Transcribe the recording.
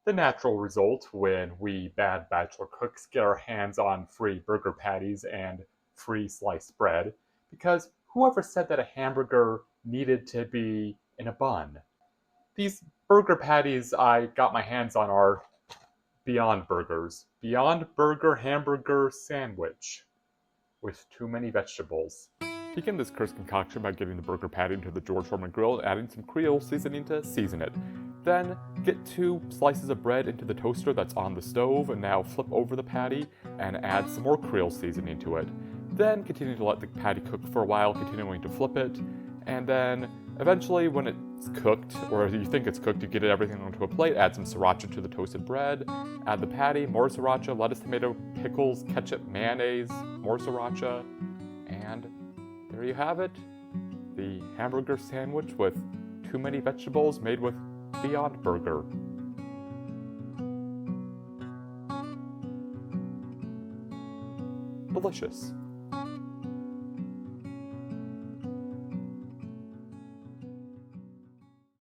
the natural result when we Bad Bachelor Cooks get our hands on free burger patties and free sliced bread, because whoever said that a hamburger needed to be in a bun? These burger patties I got my hands on are Beyond Burgers. Beyond Burger Hamburger Sandwich with too many vegetables. Begin this cursed concoction by getting the burger patty into the George Foreman grill and adding some Creole seasoning to season it. Then get 2 slices of bread into the toaster that's on the stove, and now flip over the patty and add some more Creole seasoning to it. Then continue to let the patty cook for a while, continuing to flip it, and then eventually when it's cooked, or you think it's cooked, you get everything onto a plate, add some Sriracha to the toasted bread, add the patty, more Sriracha, lettuce, tomato, pickles, ketchup, mayonnaise, more Sriracha, and there you have it. The hamburger sandwich with too many vegetables made with Beyond Burger. Delicious.